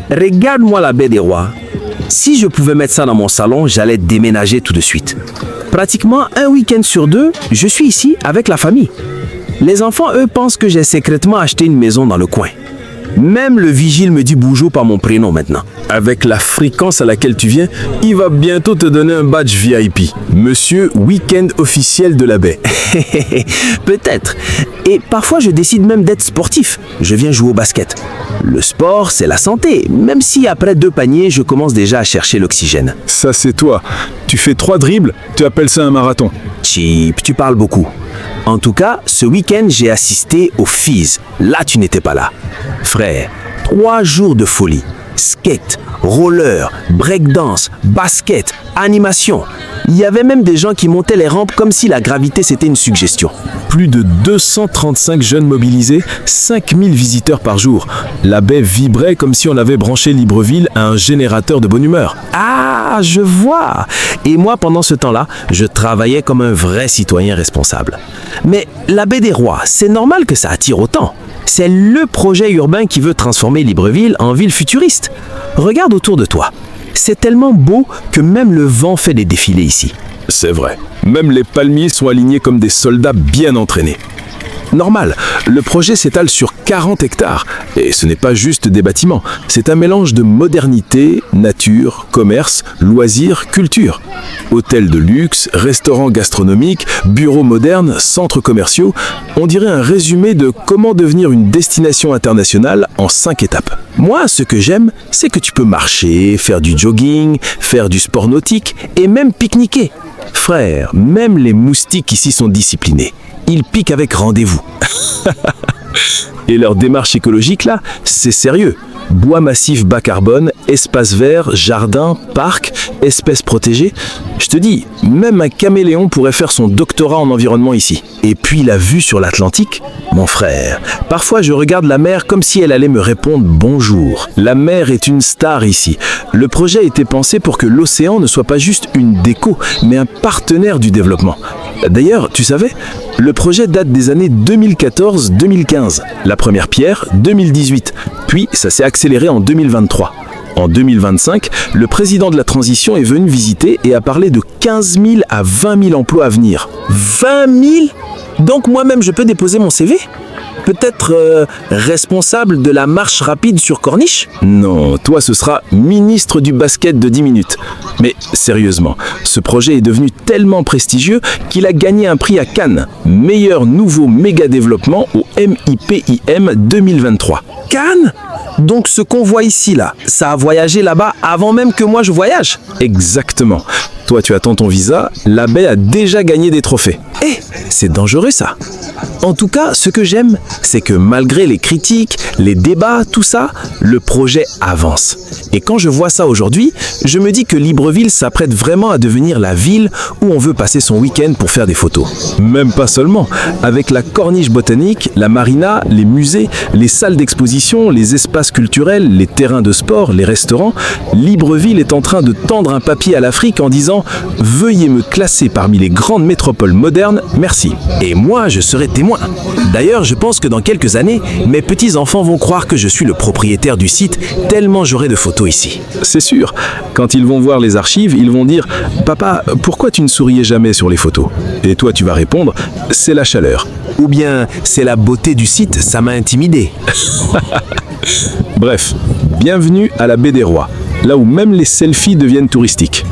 Regarde-moi la baie des Rois. Si je pouvais mettre ça dans mon salon, j'allais déménager tout de suite. Pratiquement un week-end sur deux, je suis ici avec la famille. Les enfants, eux, pensent que j'ai secrètement acheté une maison dans le coin. Même le vigile me dit bonjour par mon prénom maintenant. Avec la fréquence à laquelle tu viens, il va bientôt te donner un badge VIP. Monsieur Week-end officiel de la baie. Peut-être. Et parfois, je décide même d'être sportif. Je viens jouer au basket. Le sport, c'est la santé, même si après 2 paniers, je commence déjà à chercher l'oxygène. Ça, c'est toi. Tu fais 3 dribbles, tu appelles ça un marathon. Chip, tu parles beaucoup. En tout cas, ce week-end, j'ai assisté au Fizz. Là, tu n'étais pas là. Frère, 3 jours de folie. Skate, roller, breakdance, basket, animation. Il y avait même des gens qui montaient les rampes comme si la gravité c'était une suggestion. Plus de 235 jeunes mobilisés, 5000 visiteurs par jour. La baie vibrait comme si on avait branché Libreville à un générateur de bonne humeur. Ah, je vois. Et moi, pendant ce temps-là, je travaillais comme un vrai citoyen responsable. Mais la baie des Rois, c'est normal que ça attire autant. C'est le projet urbain qui veut transformer Libreville en ville futuriste. Regarde autour de toi. C'est tellement beau que même le vent fait des défilés ici. C'est vrai. Même les palmiers sont alignés comme des soldats bien entraînés. Normal, le projet s'étale sur 40 hectares. Et ce n'est pas juste des bâtiments. C'est un mélange de modernité, nature, commerce, loisirs, culture. Hôtels de luxe, restaurants gastronomiques, bureaux modernes, centres commerciaux. On dirait un résumé de comment devenir une destination internationale en 5 étapes. Moi, ce que j'aime, c'est que tu peux marcher, faire du jogging, faire du sport nautique et même pique-niquer. Frère, même les moustiques ici sont disciplinés. Ils piquent avec rendez-vous. Et leur démarche écologique là, c'est sérieux. Bois massif bas carbone, espace vert, jardin, parc, espèces protégées. Je te dis, même un caméléon pourrait faire son doctorat en environnement ici. Et puis la vue sur l'Atlantique, mon frère. Parfois je regarde la mer comme si elle allait me répondre bonjour. La mer est une star ici. Le projet a été pensé pour que l'océan ne soit pas juste une déco, mais un partenaire du développement. D'ailleurs, tu savais, le projet date des années 2014-2015. La première pierre, 2018. Puis ça s'est accéléré en 2023. En 2025, le président de la transition est venu visiter et a parlé de 15 000 à 20 000 emplois à venir. 20 000 ? Donc moi-même je peux déposer mon CV ? Peut-être responsable de la marche rapide sur Corniche ? Non, toi ce sera ministre du basket de 10 minutes. Mais sérieusement, ce projet est devenu tellement prestigieux qu'il a gagné un prix à Cannes. Meilleur nouveau méga développement au MIPIM 2023. Cannes ? Donc ce qu'on voit ici là, ça a voyagé là-bas avant même que moi je voyage ? Exactement. Toi tu attends ton visa, la baie a déjà gagné des trophées. C'est dangereux ça. En tout cas, ce que j'aime, c'est que malgré les critiques, les débats, tout ça, le projet avance. Et quand je vois ça aujourd'hui, je me dis que Libreville s'apprête vraiment à devenir la ville où on veut passer son week-end pour faire des photos. Même pas seulement. Avec la corniche botanique, la marina, les musées, les salles d'exposition, les espaces culturels, les terrains de sport, les restaurants, Libreville est en train de tendre un papier à l'Afrique en disant « Veuillez me classer parmi les grandes métropoles modernes, merci ». Et moi, je serai témoin. D'ailleurs, je pense que dans quelques années, mes petits-enfants vont croire que je suis le propriétaire du site, tellement j'aurai de photos ici. C'est sûr. Quand ils vont voir les archives, ils vont dire « Papa, pourquoi tu ne souriais jamais sur les photos ?» Et toi, tu vas répondre « C'est la chaleur. » Ou bien « C'est la beauté du site, ça m'a intimidé. » Bref, bienvenue à la baie des Rois, là où même les selfies deviennent touristiques.